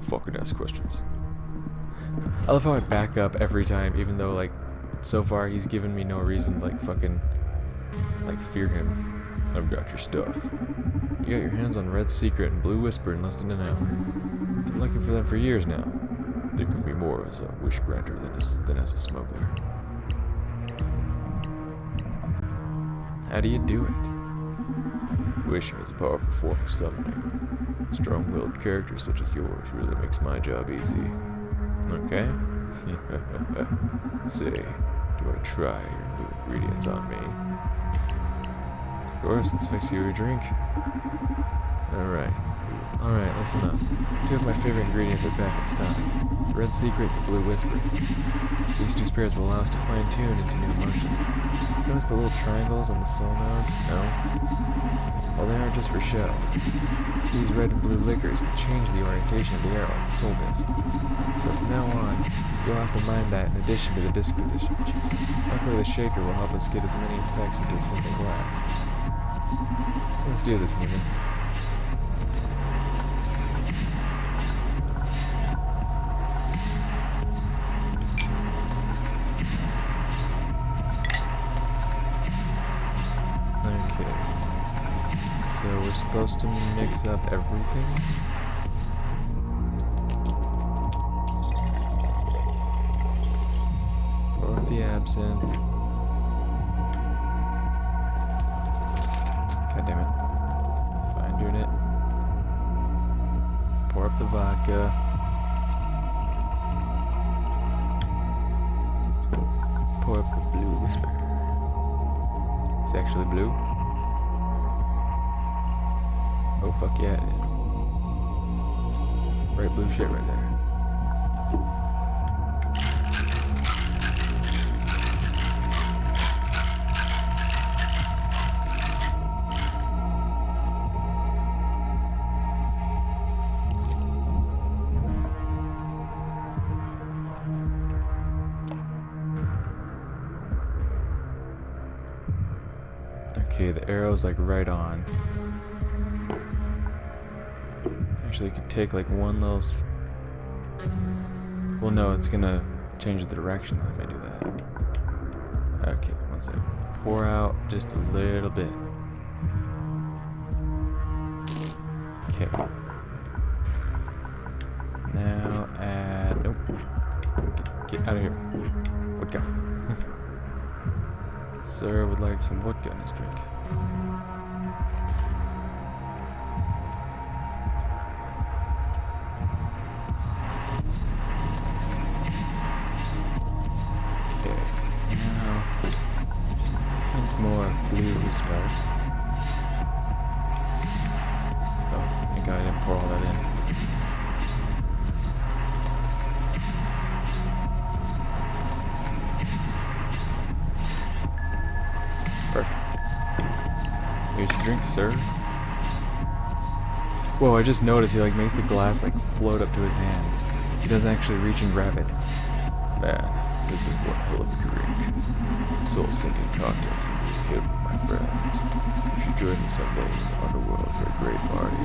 Don't fucking ask questions. I love how I back up every time, even though, like, so far he's given me no reason to, like, fucking, like, fear him. I've got your stuff. You got your hands on Red Secret and Blue Whisper in less than an hour. I've been looking for them for years now. Think of me more as a wish granter than as a smuggler. How do you do it? Wishing is a powerful form of summoning. Strong-willed characters such as yours really makes my job easy. Okay? Say, do you want to try your new ingredients on me? Of course, let's fix you a drink. Alright, listen up. Two of my favorite ingredients are back in stock. The Red Secret and the Blue Whisper. These two spirits will allow us to fine-tune into new emotions. Notice the little triangles on the soul nodes? No? Well, they aren't just for show. These red and blue liquors can change the orientation of the arrow on the soul disc. So from now on, you'll have to mind that in addition to the disc position. Jesus. Luckily the shaker will help us get as many effects into a single glass. Let's do this, Neiman. Okay. So we're supposed to mix up everything? Pour up the absinthe. God damn it. Fine doing it. Pour up the vodka. Pour up the Blue Whisper. It's actually blue. Oh fuck yeah, it is. That's some bright blue shit right there. Okay, the arrow's like right on. Actually, you could take like one little. Well, no, it's gonna change the direction if I do that. Okay, one second. Pour out just a little bit. Okay. Now add. Nope. Get out of here. Vodka. Sir would like some vodka in his drink. Okay, now just a hint more of Blue Whisper. Oh, thank God I didn't pour all that in. Perfect. Here's your drink, sir. Whoa, I just noticed he like makes the glass like float up to his hand. He doesn't actually reach and grab it. Man, this is one hell of a drink. Soul-sinking cocktails will be a hit with my friends. You should join me someday in the underworld for a great party.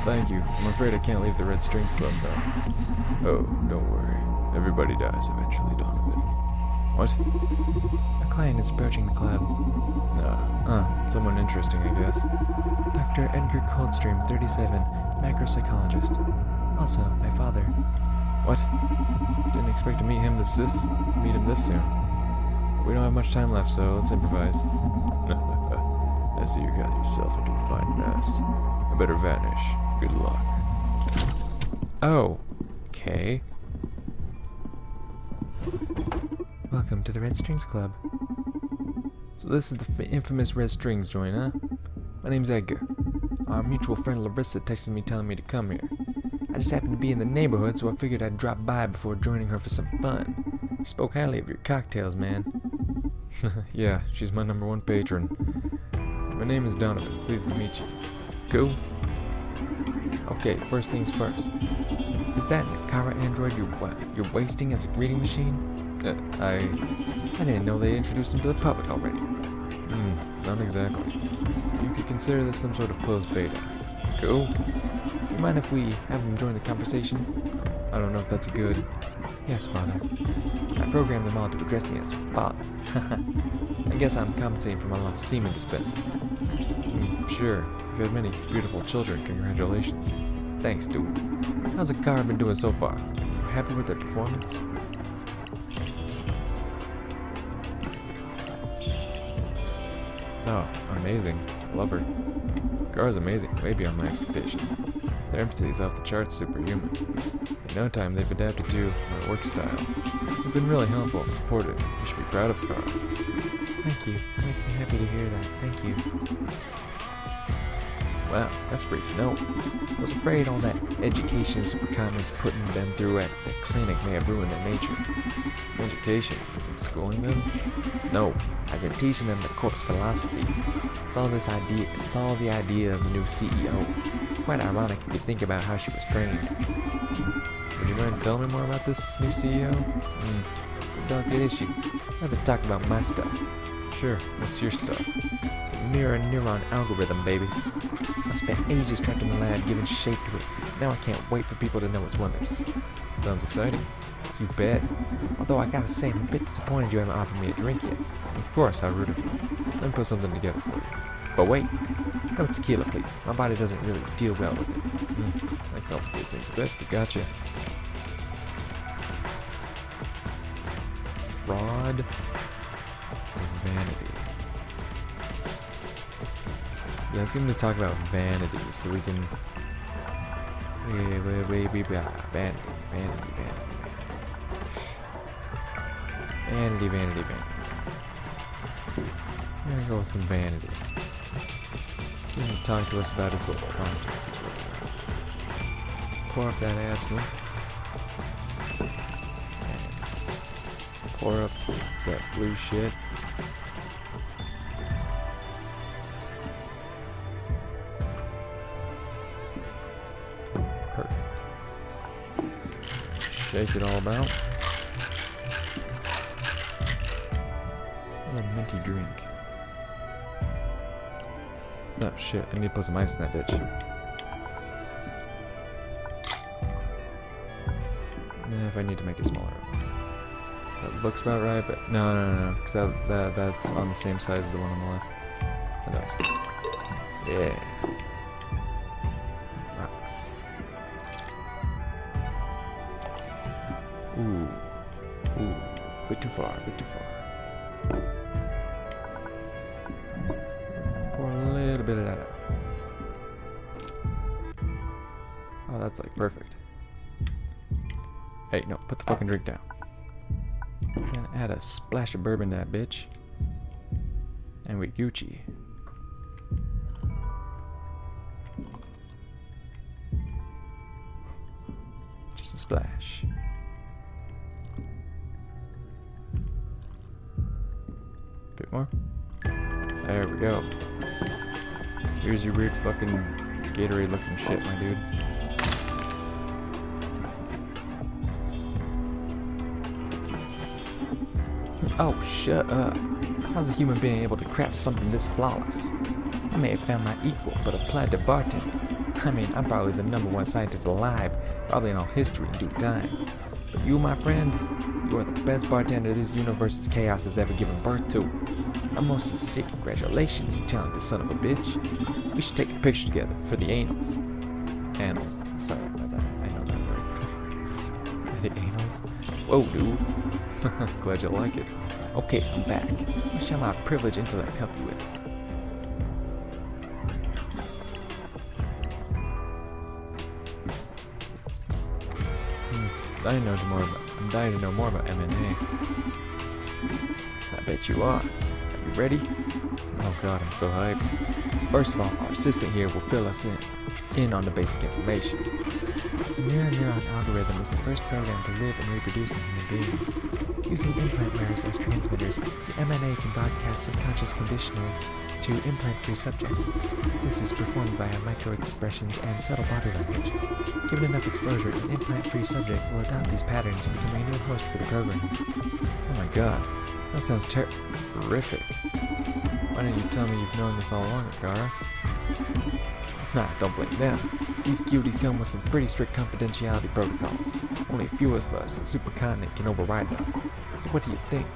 Thank you. I'm afraid I can't leave the Red Strings Club though. Oh, don't worry. Everybody dies eventually, Donovan. What? A client is approaching the club. Someone interesting, I guess. Dr. Edgar Coldstream, 37, macropsychologist. Also, my father. What? Didn't expect to meet him this soon. We don't have much time left, so let's improvise. I see you got yourself into a fine mess. I better vanish. Good luck. Oh, okay. Welcome to the Red Strings Club. So this is the infamous Red Strings joint, huh? My name's Edgar. Our mutual friend Larissa texted me telling me to come here. I just happened to be in the neighborhood, so I figured I'd drop by before joining her for some fun. She spoke highly of your cocktails, man. Yeah, she's my #1 patron. My name is Donovan. Pleased to meet you. Cool? Okay, first things first. Is that Nakara android you're wasting as a greeting machine? I didn't know they introduced him to the public already. Not exactly. You could consider this some sort of closed beta. Cool? you mind if we have them join the conversation? I don't know if that's a good... Yes, Father. I programmed them all to address me as Father. I guess I'm compensating for my lost semen dispenser. Sure. You've had many beautiful children. Congratulations. Thanks, dude. How's the car been doing so far? You happy with their performance? Oh, amazing. Love her. The car is amazing, way beyond my expectations. Their empathy is off the charts superhuman. In no time, they've adapted to my work style. They've been really helpful and supportive. You should be proud of Carl. Thank you. It makes me happy to hear that. Thank you. Wow, that's great to know. I was afraid all that education super comments putting them through at the clinic may have ruined their nature. Education? Is it schooling them? No, as in teaching them the corpse philosophy. It's all the idea of the new CEO. Quite ironic if you think about how she was trained. Would you mind telling me more about this new CEO? It's a delicate issue. I'd rather talk about my stuff. Sure, what's your stuff? The mirror neuron algorithm, baby. I've spent ages trapped in the lab giving shape to it. Now I can't wait for people to know its wonders. Sounds exciting. You bet. Although I gotta say, I'm a bit disappointed you haven't offered me a drink yet. Of course, how rude of me. Let me put something together for you. But wait. No tequila, please. My body doesn't really deal well with it. That complicates things a bit, but gotcha. Fraud or vanity? Yeah, let's get him to talk about vanity so we can... Vanity. We're gonna go with some vanity. Get him to talk to us about his little project he's working on. So pour up that absinthe. And pour up that blue shit. Perfect. Shake it all about. Another minty drink. Oh shit, I need to put some ice in that bitch. If I need to make it smaller. That looks about right, but no, because that's on the same size as the one on the left. Oh, that looks good. Yeah. Rocks. Ooh. Bit too far. Pour a little bit of that out. Oh, that's like perfect. Hey, no, put the fucking drink down. Then add a splash of bourbon to that bitch. And we Gucci. Just a splash. Bit more. There we go. Here's your weird fucking Gatorade looking shit, my dude. Oh, shut up. How's a human being able to craft something this flawless? I may have found my equal, but applied to bartending. I mean, I'm probably the #1 scientist alive, probably in all history in due time. But you, my friend, you are the best bartender this universe's chaos has ever given birth to. My most sincere congratulations, you talented son of a bitch. We should take a picture together for the annals. Annals. Sorry, my bad. I know that word. For the annals? Whoa, dude. Glad you like it. Okay, I'm back. What shall my privileged intellect help you with? I'm dying to know more about M&A. I bet you are. Are you ready? Oh god, I'm so hyped. First of all, our assistant here will fill us in on the basic information. The mirror neuron algorithm is the first program to live and reproduce in human beings. Using implant wearers as transmitters, the M&A can broadcast subconscious conditionals to implant-free subjects. This is performed via micro-expressions and subtle body language. Given enough exposure, an implant-free subject will adopt these patterns and become a new host for the program. Oh my god, that sounds terrific. Why don't you tell me you've known this all along, Akara? Nah, don't blame them. These cuties come with some pretty strict confidentiality protocols. Only a few of us in Supercontinent can override them. So what do you think?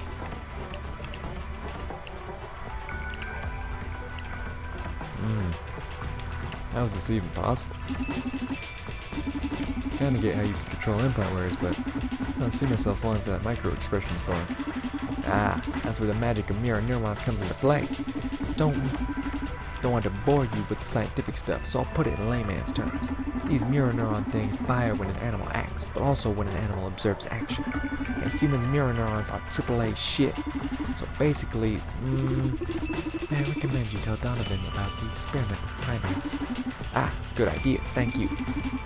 How is this even possible? Kinda get how you can control implant wearers, but I don't see myself falling for that micro-expressions bunk. Ah, that's where the magic of mirror neurons comes into play. Don't want to bore you with the scientific stuff, so I'll put it in layman's terms. These mirror neuron things fire when an animal acts, but also when an animal observes action. And humans' mirror neurons are AAA shit. So basically, I recommend you tell Donovan about the experiment with primates. Ah, good idea, thank you.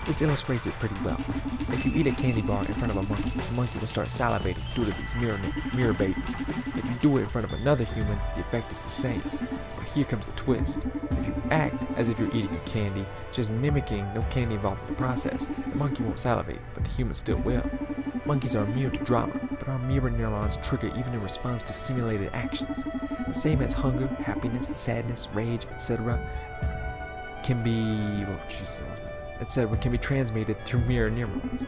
This illustrates it pretty well. If you eat a candy bar in front of a monkey, the monkey will start salivating due to these mirror babies. If you do it in front of another human, the effect is the same. But here comes the twist. If you act as if you're eating a candy, just mimicking no candy involved in the process, the monkey won't salivate, but the human still will. Monkeys are immune to drama, but our mirror neurons trigger even in response to simulated actions. The same as hunger, happiness, sadness, rage, etc. can be transmitted through mirror neurons.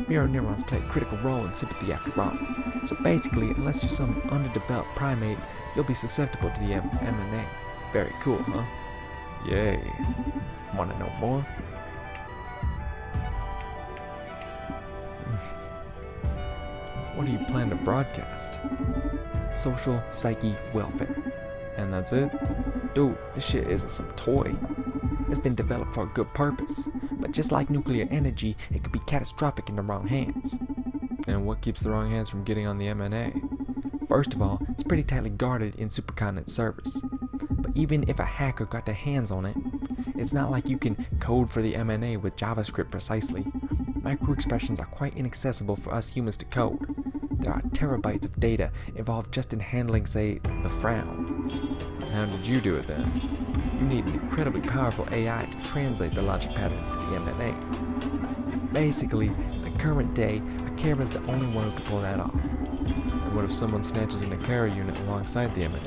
Mirror neurons play a critical role in sympathy after all. So basically, unless you're some underdeveloped primate, you'll be susceptible to the M&A. Very cool, huh? Yay. Wanna know more? What do you plan to broadcast? Social psyche welfare. And that's it? Dude, this shit isn't some toy. It's been developed for a good purpose. But just like nuclear energy, it could be catastrophic in the wrong hands. And what keeps the wrong hands from getting on the M&A? First of all, it's pretty tightly guarded in Supercontinent servers. But even if a hacker got their hands on it, it's not like you can code for the M&A with JavaScript precisely. Microexpressions are quite inaccessible for us humans to code. There are terabytes of data involved just in handling, say, the frown. How did you do it then? You need an incredibly powerful AI to translate the logic patterns to the M&A. Basically, in the current day, Akira is the only one who can pull that off. And what if someone snatches an Akira unit alongside the M&A?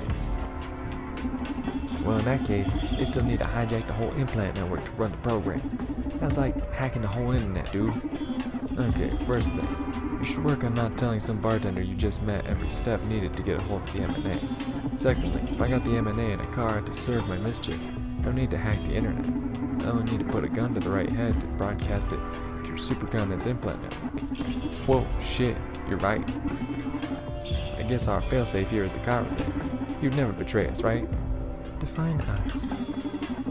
Well, in that case, they still need to hijack the whole implant network to run the program. That's like hacking the whole internet, dude. Okay, first thing, you should work on not telling some bartender you just met every step needed to get a hold of the M&A. Secondly, if I got the M&A in a car to serve my mischief, I don't need to hack the internet. I only need to put a gun to the right head to broadcast it through Supercontinent's implant network. Whoa, shit, you're right. I guess our failsafe here is a coward then. You'd never betray us, right? Define us.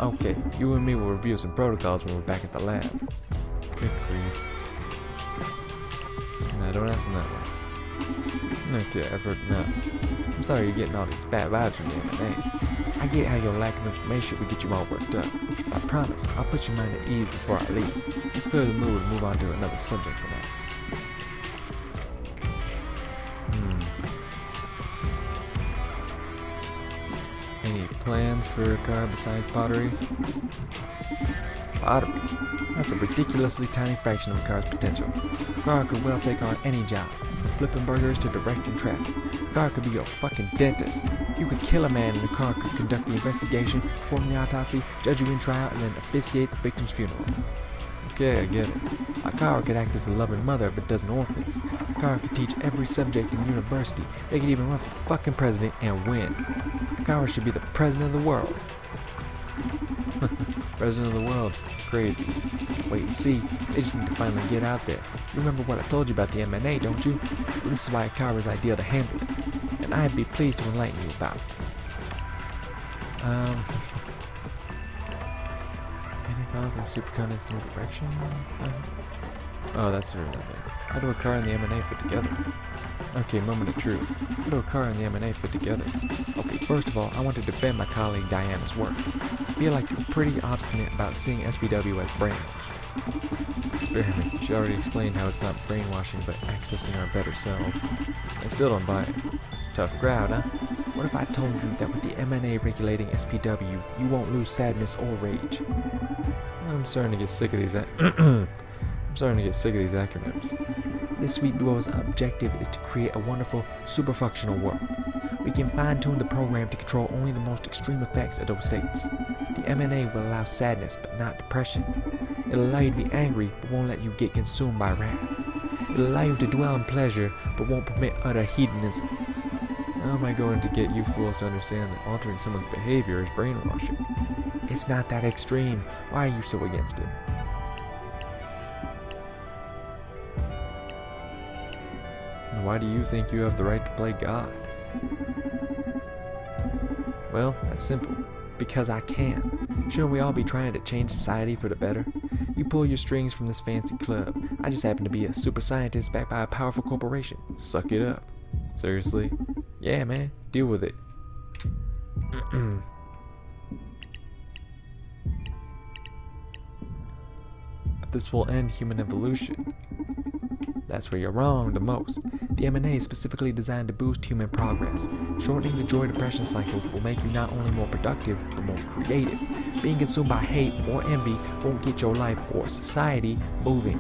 Okay, you and me will review some protocols when we're back at the lab. Good grief. Nah, don't ask him that one. Okay, I've heard enough. I'm sorry you're getting all these bad vibes from the M&A. I get how your lack of information would get you all worked up, but I promise I'll put your mind at ease before I leave. Let's clear the mood and move on to another subject for now. Any plans for a car besides pottery? Pottery? That's a ridiculously tiny fraction of a car's potential. A car could well take on any job, from flipping burgers to directing traffic. A car could be your fucking dentist. You could kill a man and a car could conduct the investigation, perform the autopsy, judge you in trial, and then officiate the victim's funeral. Okay, I get it. A car could act as the loving mother of a dozen orphans. A car could teach every subject in university. They could even run for fucking president and win. A car should be the president of the world. President of the world. Crazy. Wait and see. They just need to finally get out there. You remember what I told you about the M&A, don't you? Well, this is why a car is ideal to handle it. And I'd be pleased to enlighten you about it. Any thoughts on Supercontinent's new direction? Oh, that's for another. How do a car and the M&A fit together? Okay, moment of truth. How do a car and the M&A fit together? Okay, first of all, I want to defend my colleague Diana's work. I feel like you're pretty obstinate about seeing SPW as brainwashed. Spare me, she already explained how it's not brainwashing but accessing our better selves. I still don't buy it. Tough crowd, huh? What if I told you that with the M&A regulating SPW, you won't lose sadness or rage? I'm starting to get sick of these acronyms. This sweet duo's objective is to create a wonderful, super-functional world. We can fine-tune the program to control only the most extreme effects of those states. The M&A will allow sadness, but not depression. It'll allow you to be angry, but won't let you get consumed by wrath. It'll allow you to dwell in pleasure, but won't permit utter hedonism. How am I going to get you fools to understand that altering someone's behavior is brainwashing? It's not that extreme. Why are you so against it? And why do you think you have the right to play God? Well, that's simple. Because I can. Shouldn't we all be trying to change society for the better? You pull your strings from this fancy club. I just happen to be a super scientist backed by a powerful corporation. Suck it up. Seriously? Yeah, man. Deal with it. But this will end human evolution. That's where you're wrong the most. The M&A is specifically designed to boost human progress. Shortening the joy depression cycles will make you not only more productive, but more creative. Being consumed by hate or envy won't get your life or society moving.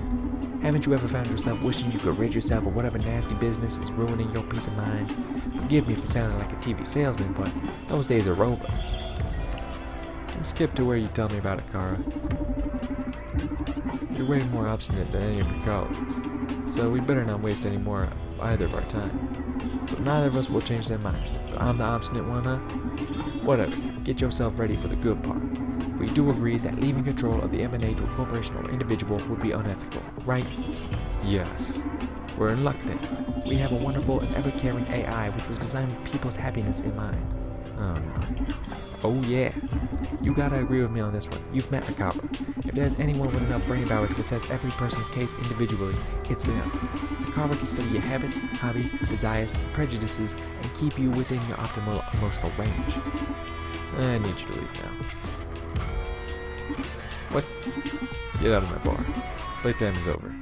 Haven't you ever found yourself wishing you could rid yourself of whatever nasty business is ruining your peace of mind? Forgive me for sounding like a TV salesman, but those days are over. Skip to where you tell me about it, Kara. You're way more obstinate than any of your colleagues, so we better not waste any more of either of our time. So neither of us will change their minds, but I'm the obstinate one, huh? Whatever, get yourself ready for the good part. We do agree that leaving control of the M&A to a corporation or individual would be unethical, right? Yes. We're in luck then. We have a wonderful and ever-caring AI which was designed with people's happiness in mind. Oh no. Oh yeah. You gotta agree with me on this one. You've met a copper. If there's anyone with enough brain power to assess every person's case individually, it's them. A copper can study your habits, hobbies, desires, prejudices, and keep you within your optimal emotional range. I need you to leave now. What? Get out of my bar. Playtime is over.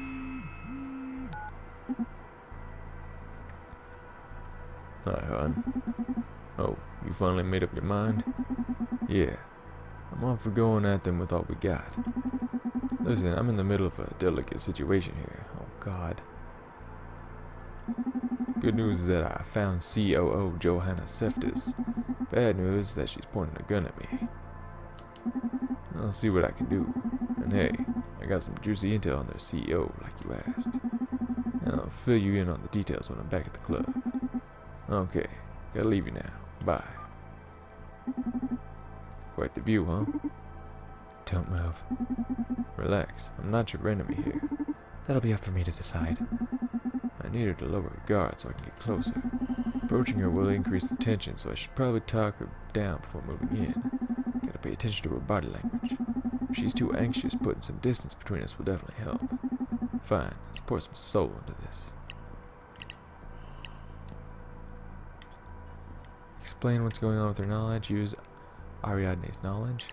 Hi, hon. Oh, you finally made up your mind? Yeah. I'm on for going at them with all we got. Listen, I'm in the middle of a delicate situation here. Oh, God. Good news is that I found COO Johanna Seftis. Bad news is that she's pointing a gun at me. I'll see what I can do. And hey, I got some juicy intel on their CEO, like you asked. And I'll fill you in on the details when I'm back at the club. Okay, gotta leave you now. Bye. Quite the view, huh? Don't move. Relax, I'm not your enemy here. That'll be up for me to decide. I need her to lower her guard so I can get closer. Approaching her will increase the tension, so I should probably talk her down before moving in. Gotta pay attention to her body language. If she's too anxious, putting some distance between us will definitely help. Fine, let's pour some soul into this. Explain what's going on with her knowledge. Use Ariadne's knowledge.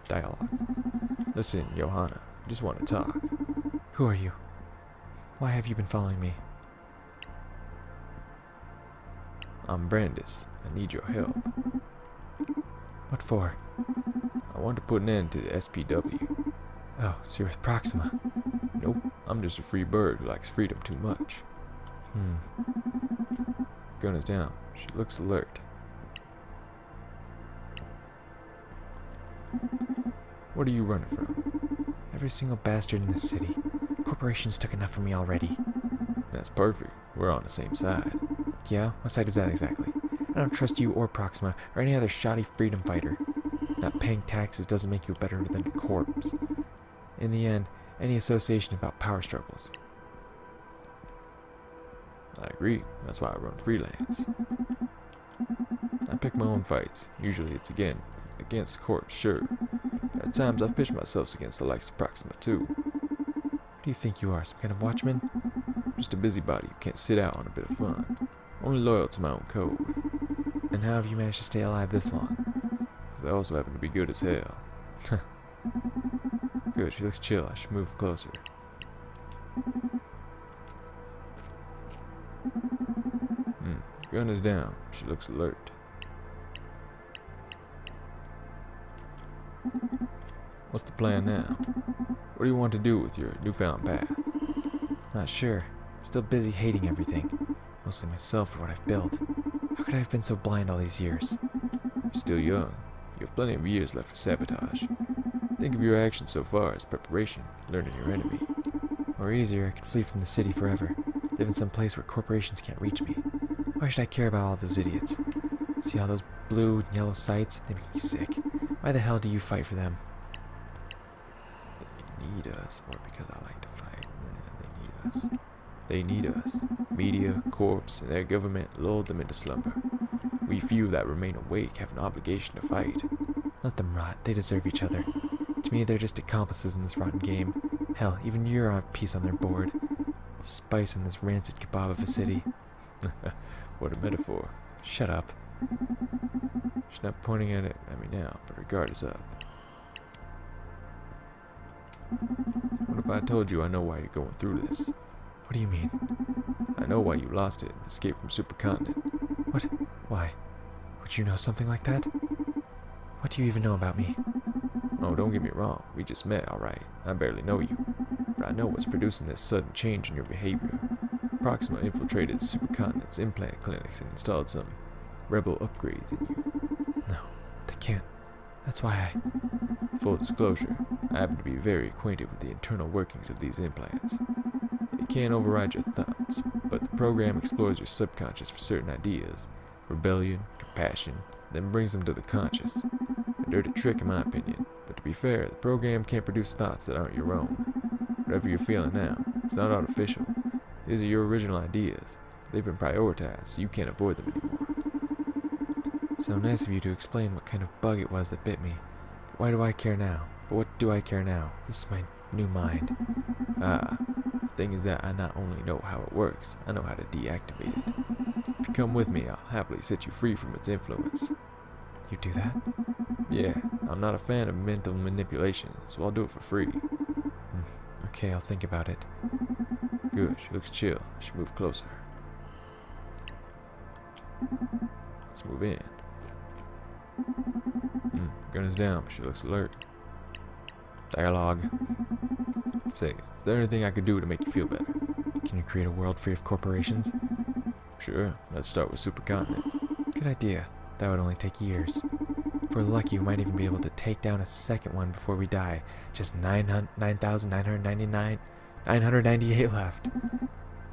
Dialogue. Listen, Johanna. I just want to talk. Who are you? Why have you been following me? I'm Brandis. I need your help. What for? I want to put an end to the SPW. Oh, so you're with Proxima. Nope, I'm just a free bird who likes freedom too much. Gun is down. She looks alert. What are you running from? Every single bastard in this city. Corporations took enough from me already. That's perfect. We're on the same side. Yeah? What side is that exactly? I don't trust you or Proxima or any other shoddy freedom fighter. Not paying taxes doesn't make you better than a corpse. In the end, any association about power struggles. I agree. That's why I run freelance. I pick my own fights. Usually it's against corps, sure. But at times I've pitched myself against the likes of Proxima too. What do you think you are, some kind of watchman? Just a busybody who can't sit out on a bit of fun. Only loyal to my own code. And how have you managed to stay alive this long? Because I also happen to be good as hell. Good, she looks chill. I should move closer. Gun is down. She looks alert. What's the plan now? What do you want to do with your newfound path? Not sure. Still busy hating everything. Mostly myself for what I've built. How could I have been so blind all these years? still young. You have plenty of years left for sabotage. Think of your actions so far as preparation, learning your enemy. Or easier, I could flee from the city forever, live in some place where corporations can't reach me. Why should I care about all those idiots? See all those blue and yellow sights? They make me sick. Why the hell do you fight for them? They need us, or because I like to fight. They need us. They need us. Media, corps, and their government lulled them into slumber. We few that remain awake have an obligation to fight. Let them rot. They deserve each other. To me, they're just accomplices in this rotten game. Hell, even you're on a piece on their board. The spice in this rancid kebab of a city. What a metaphor. Shut up. She's not pointing at it at me now, but her guard is up. What if I told you I know why you're going through this? What do you mean? I know why you lost it and escaped from Supercontinent. What? Why? Would you know something like that? What do you even know about me? Oh, don't get me wrong. We just met, alright. I barely know you. But I know what's producing this sudden change in your behavior. Proxima infiltrated Supercontinent's implant clinics and installed some rebel upgrades in you. No, they can't. That's why I... Full disclosure, I happen to be very acquainted with the internal workings of these implants. It can't override your thoughts, but the program explores your subconscious for certain ideas, rebellion, compassion, then brings them to the conscious. A dirty trick in my opinion, but to be fair, the program can't produce thoughts that aren't your own. Whatever you're feeling now, it's not artificial. These are your original ideas. They've been prioritized, so you can't avoid them anymore. So nice of you to explain what kind of bug it was that bit me. But why do I care now? But what do I care now? This is my new mind. The thing is that I not only know how it works, I know how to deactivate it. If you come with me, I'll happily set you free from its influence. You do that? Yeah, I'm not a fan of mental manipulation, so I'll do it for free. Okay, I'll think about it. Good, she looks chill. I should move closer. Let's move in. Gun is down, but she looks alert. Dialogue. Say, is there anything I could do to make you feel better? Can you create a world free of corporations? Sure, let's start with Supercontinent. Good idea. That would only take years. If we're lucky, we might even be able to take down a second one before we die. Just 998 left.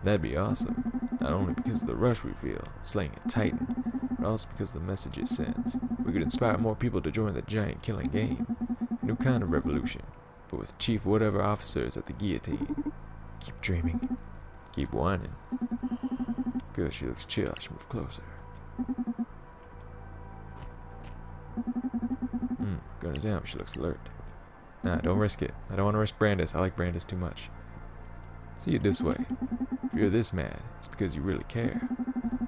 That'd be awesome. Not only because of the rush we feel, slaying a titan, but also because of the message it sends. We could inspire more people to join the giant killing game. A new kind of revolution, but with Chief whatever officers at the guillotine. Keep dreaming. Keep whining. Good, she looks chill. I should move closer. Gun is down, but she looks alert. Nah, don't risk it. I don't want to risk Brandis. I like Brandis too much. See it this way. If you're this mad, it's because you really care.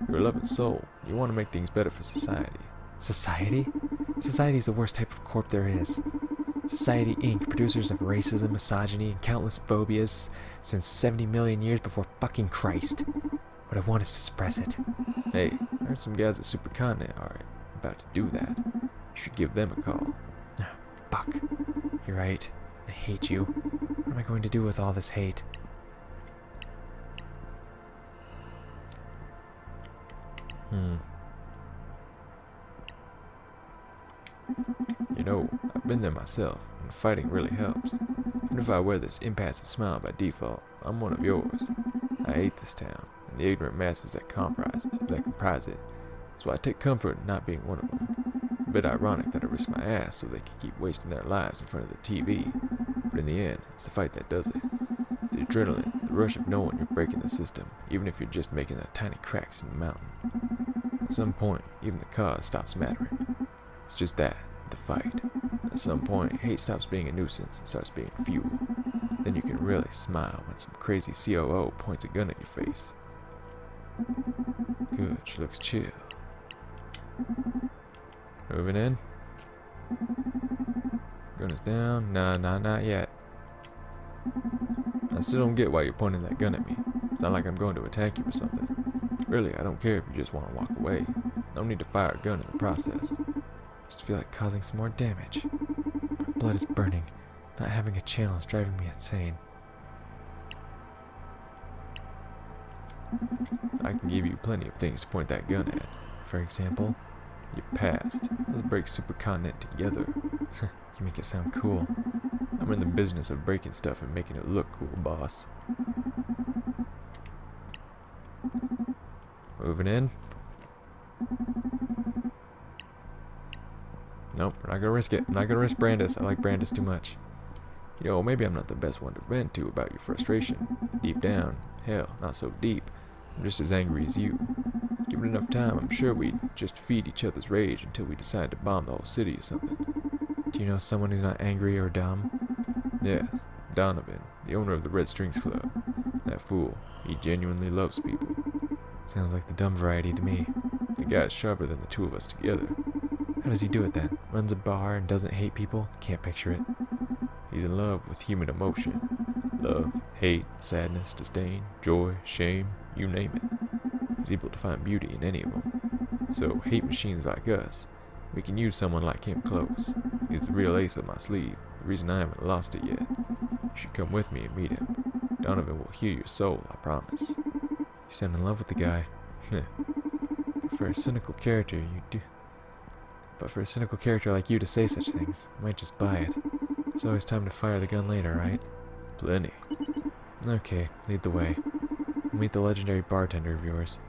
You're a loving soul. You want to make things better for society. Society? Society's the worst type of corp there is. Society Inc., producers of racism, misogyny, and countless phobias since 70 million years before fucking Christ. What I want is to suppress it. Hey, I heard some guys at Supercontinent are about to do that. You should give them a call. Fuck. You're right. I hate you. What am I going to do with all this hate? You know, I've been there myself, and fighting really helps. Even if I wear this impassive smile by default, I'm one of yours. I hate this town, and the ignorant masses that comprise it, so I take comfort in not being one of them. A bit ironic that I risk my ass so they can keep wasting their lives in front of the TV, but in the end, it's the fight that does it. The adrenaline, the rush of knowing you're breaking the system, even if you're just making the tiny cracks in the mountain. At some point, even the cause stops mattering. It's just that, the fight. At some point, hate stops being a nuisance and starts being fuel. Then you can really smile when some crazy COO points a gun at your face. Good, she looks chill. Moving in. Gun is down. Nah, not yet. I still don't get why you're pointing that gun at me. It's not like I'm going to attack you or something. Really, I don't care if you just want to walk away. No need to fire a gun in the process. Just feel like causing some more damage. My blood is burning. Not having a channel is driving me insane. I can give you plenty of things to point that gun at. For example? Your past. Let's break supercontinent together. You make it sound cool. I'm in the business of breaking stuff and making it look cool, boss. Moving in. Nope, we're not gonna risk it. I'm not gonna risk Brandis. I like Brandis too much. You know, maybe I'm not the best one to vent to about your frustration. Deep down, hell, not so deep. I'm just as angry as you. Given enough time, I'm sure we'd just feed each other's rage until we decide to bomb the whole city or something. Do you know someone who's not angry or dumb? Yes, Donovan, the owner of the Red Strings Club. That fool, he genuinely loves people. Sounds like the dumb variety to me. The guy's sharper than the two of us together. How does he do it then? Runs a bar and doesn't hate people? Can't picture it. He's in love with human emotion. Love, hate, sadness, disdain, joy, shame, you name it. He's able to find beauty in any of them. So, hate machines like us, we can use someone like him close. He's the real ace up my sleeve, the reason I haven't lost it yet. You should come with me and meet him. Donovan will heal your soul, I promise. You sound in love with the guy. But for a cynical character, you do. But for a cynical character like you to say such things, I might just buy it. There's always time to fire the gun later, right? Plenty. Okay, lead the way. We'll meet the legendary bartender of yours.